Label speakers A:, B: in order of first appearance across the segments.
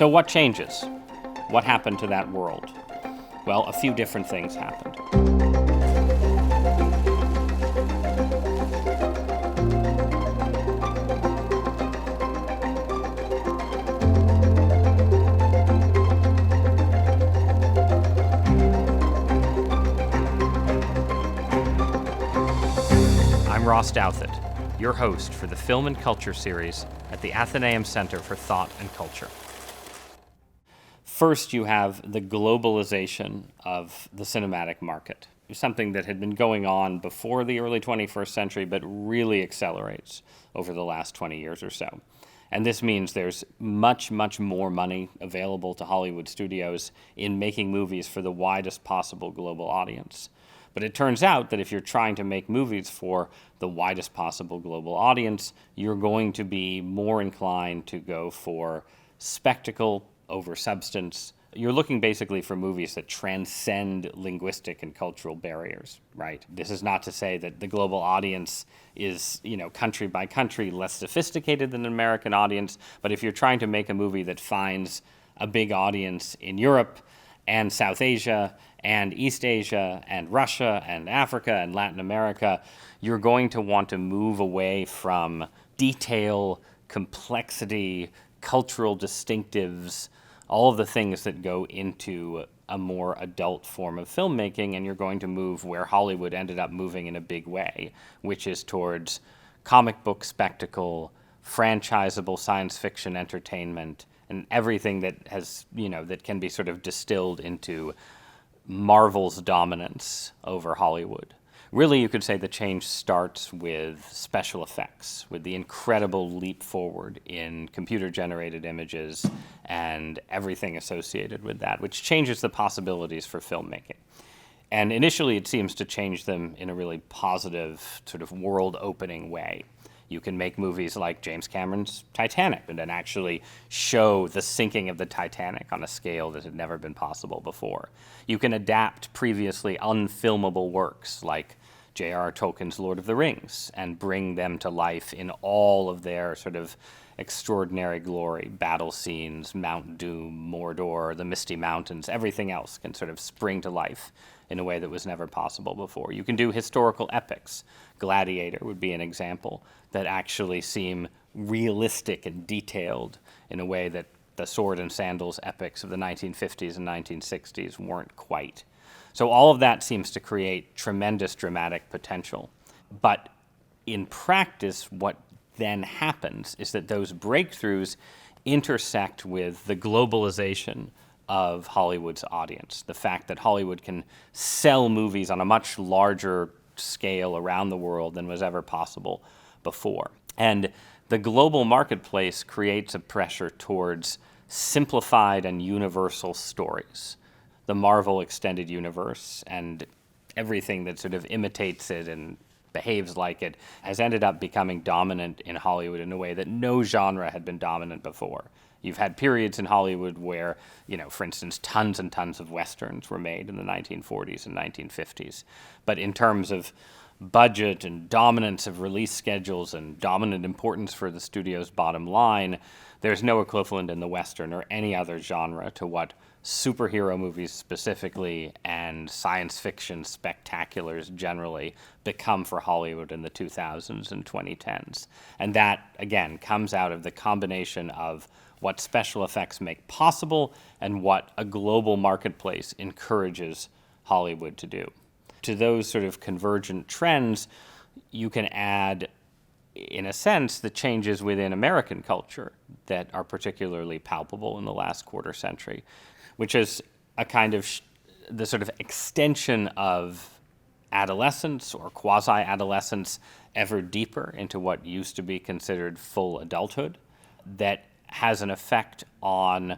A: So what changes? What happened to that world? Well, a few different things happened. I'm Ross Douthat, your host for the Film and Culture series at the Athenaeum Center for Thought and Culture. First, you have the globalization of the cinematic market, something that had been going on before the early 21st century, but really accelerates over the last 20 years or so. And this means there's much more money available to Hollywood studios in making movies for the widest possible global audience. But it turns out that if you're trying to make movies for the widest possible global audience, you're going to be more inclined to go for spectacle over substance. You're looking basically for movies that transcend linguistic and cultural barriers, right? This is not to say that the global audience is, country by country less sophisticated than an American audience, but if you're trying to make a movie that finds a big audience in Europe and South Asia and East Asia and Russia and Africa and Latin America, you're going to want to move away from detail, complexity, cultural distinctives, all of the things that go into a more adult form of filmmaking, and you're going to move where Hollywood ended up moving in a big way, which is towards comic book spectacle, franchisable science fiction entertainment, and everything that has, that can be sort of distilled into Marvel's dominance over Hollywood. Really, you could say the change starts with special effects, with the incredible leap forward in computer-generated images and everything associated with that, which changes the possibilities for filmmaking. And initially, it seems to change them in a really positive, sort of world-opening way. You can make movies like James Cameron's Titanic and then actually show the sinking of the Titanic on a scale that had never been possible before. You can adapt previously unfilmable works like J.R.R. Tolkien's Lord of the Rings and bring them to life in all of their sort of extraordinary glory. Battle scenes, Mount Doom, Mordor, the Misty Mountains, everything else can sort of spring to life in a way that was never possible before. You can do historical epics. Gladiator would be an example that actually seem realistic and detailed in a way that the sword and sandals epics of the 1950s and 1960s weren't quite. So all of that seems to create tremendous dramatic potential. But in practice, what then happens is that those breakthroughs intersect with the globalization of Hollywood's audience. The fact that Hollywood can sell movies on a much larger scale around the world than was ever possible before. And the global marketplace creates a pressure towards simplified and universal stories. The Marvel Extended Universe and everything that sort of imitates it and behaves like it has ended up becoming dominant in Hollywood in a way that no genre had been dominant before. You've had periods in Hollywood where, for instance, tons and tons of Westerns were made in the 1940s and 1950s. But in terms of budget and dominance of release schedules and dominant importance for the studio's bottom line, there's no equivalent in the Western or any other genre to what superhero movies specifically and science fiction spectaculars generally become for Hollywood in the 2000s and 2010s. And that, again, comes out of the combination of what special effects make possible and what a global marketplace encourages Hollywood to do. To those sort of convergent trends, you can add, in a sense, the changes within American culture that are particularly palpable in the last quarter century, which is a kind of the sort of extension of adolescence or quasi-adolescence ever deeper into what used to be considered full adulthood that has an effect on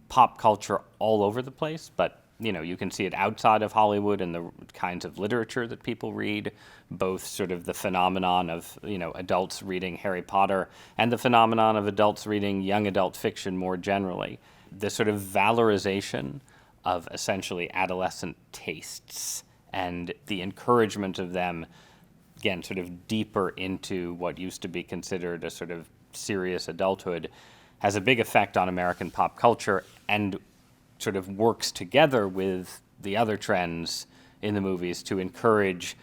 A: pop culture all over the place, but you can see it outside of Hollywood in the kinds of literature that people read, both sort of the phenomenon of, adults reading Harry Potter and the phenomenon of adults reading young adult fiction more generally. The sort of valorization of essentially adolescent tastes and the encouragement of them, again, sort of deeper into what used to be considered a sort of serious adulthood has a big effect on American pop culture and sort of works together with the other trends in the movies to encourage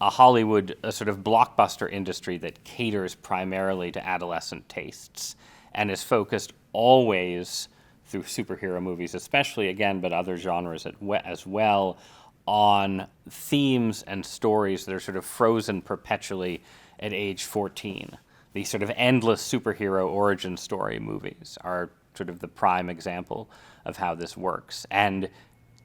A: a sort of blockbuster industry that caters primarily to adolescent tastes and is focused always through superhero movies, especially again, but other genres as well, on themes and stories that are sort of frozen perpetually at age 14. These sort of endless superhero origin story movies are sort of the prime example of how this works. And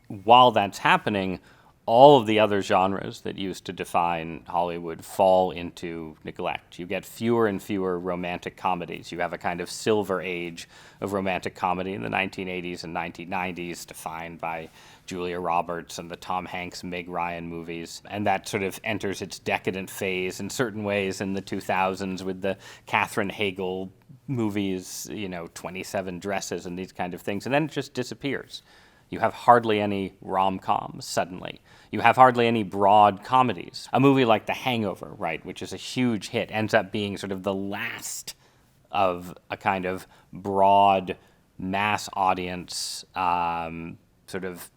A: while that's happening, all of the other genres that used to define Hollywood fall into neglect. You get fewer and fewer romantic comedies. You have a kind of silver age of romantic comedy in the 1980s and 1990s, defined by Julia Roberts and the Tom Hanks, Meg Ryan movies. And that sort of enters its decadent phase in certain ways in the 2000s with the Katherine Hagel movies, 27 Dresses and these kind of things. And then it just disappears. You have hardly any rom-coms suddenly. You have hardly any broad comedies. A movie like The Hangover, right, which is a huge hit, ends up being sort of the last of a kind of broad mass audience sort of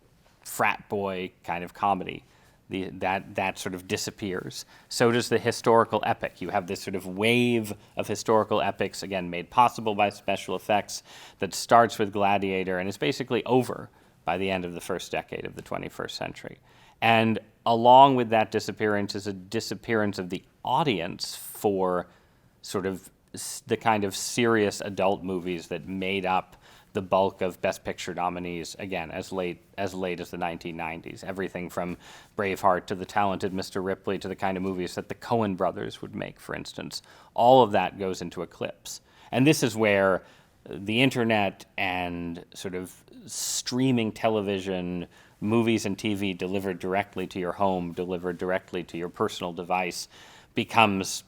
A: frat boy kind of comedy. That sort of disappears. So does the historical epic. You have this sort of wave of historical epics, again, made possible by special effects, that starts with Gladiator and is basically over by the end of the first decade of the 21st century. And along with that disappearance is a disappearance of the audience for sort of the kind of serious adult movies that made up the bulk of Best Picture nominees, again, as late as the 1990s. Everything from Braveheart to The Talented Mr. Ripley to the kind of movies that the Coen brothers would make, for instance. All of that goes into eclipse. And this is where the internet and sort of streaming television, movies and TV delivered directly to your home, delivered directly to your personal device, becomes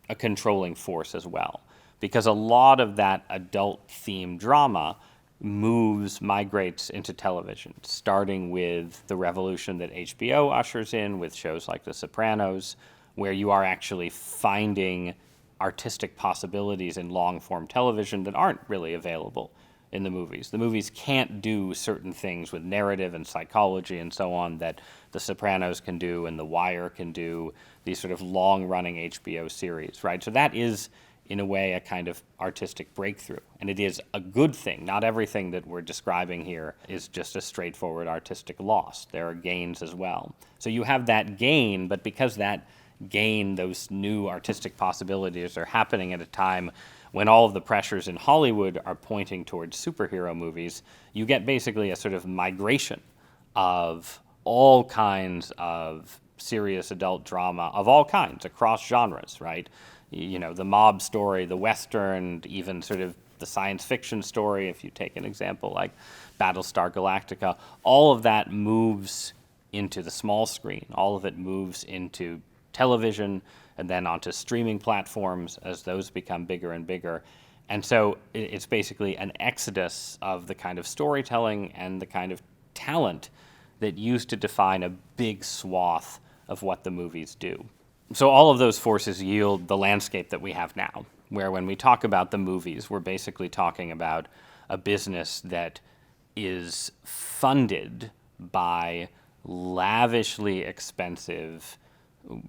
A: a controlling force as well. Because a lot of that adult-themed drama migrates into television, starting with the revolution that HBO ushers in with shows like The Sopranos, where you are actually finding artistic possibilities in long-form television that aren't really available in the movies. The movies can't do certain things with narrative and psychology and so on that The Sopranos can do and The Wire can do, these sort of long-running HBO series, right? So that is, in a way, a kind of artistic breakthrough. And it is a good thing. Not everything that we're describing here is just a straightforward artistic loss. There are gains as well. So you have that gain, but because that gain, those new artistic possibilities are happening at a time when all of the pressures in Hollywood are pointing towards superhero movies, you get basically a sort of migration of all kinds of serious adult drama of all kinds across genres, right? The mob story, the Western, even sort of the science fiction story, if you take an example like Battlestar Galactica, all of that moves into the small screen. All of it moves into television and then onto streaming platforms as those become bigger and bigger. And so it's basically an exodus of the kind of storytelling and the kind of talent that used to define a big swath of what the movies do. So all of those forces yield the landscape that we have now, where when we talk about the movies, we're basically talking about a business that is funded by lavishly expensive,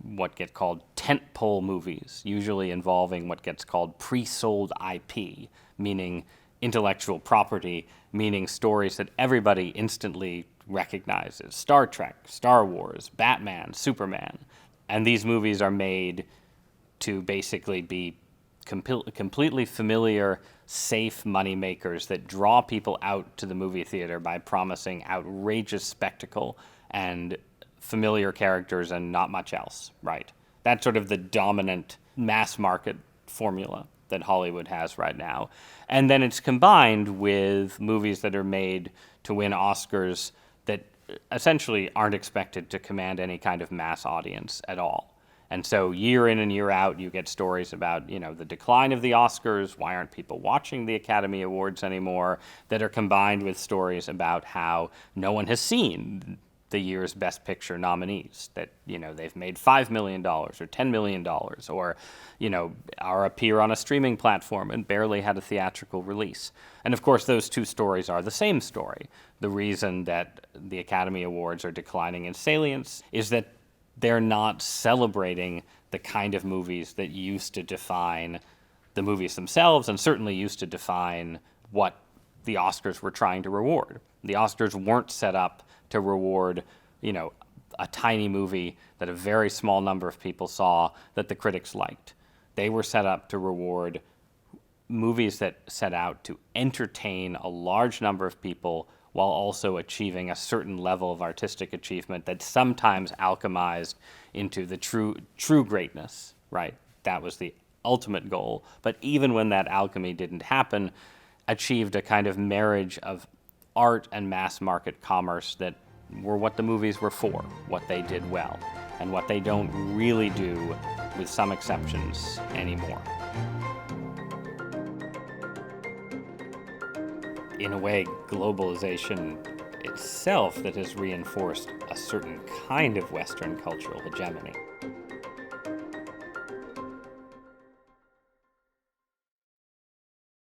A: what get called tentpole movies, usually involving what gets called pre-sold IP, meaning intellectual property, meaning stories that everybody instantly recognizes. Star Trek, Star Wars, Batman, Superman. And these movies are made to basically be completely familiar, safe money makers that draw people out to the movie theater by promising outrageous spectacle and familiar characters and not much else, right? That's sort of the dominant mass market formula that Hollywood has right now. And then it's combined with movies that are made to win Oscars that essentially aren't expected to command any kind of mass audience at all. And so year in and year out, you get stories about, the decline of the Oscars, why aren't people watching the Academy Awards anymore, that are combined with stories about how no one has seen the year's Best Picture nominees, that, they've made $5 million or $10 million, or, are appear on a streaming platform and barely had a theatrical release. And of course, those two stories are the same story. The reason that the Academy Awards are declining in salience is that they're not celebrating the kind of movies that used to define the movies themselves, and certainly used to define what the Oscars were trying to reward. The Oscars weren't set up to reward, a tiny movie that a very small number of people saw that the critics liked. They were set up to reward movies that set out to entertain a large number of people while also achieving a certain level of artistic achievement that sometimes alchemized into the true greatness, right? That was the ultimate goal. But even when that alchemy didn't happen, achieved a kind of marriage of art and mass market commerce that were what the movies were for, what they did well, and what they don't really do, with some exceptions, anymore. In a way, globalization itself that has reinforced a certain kind of Western cultural hegemony.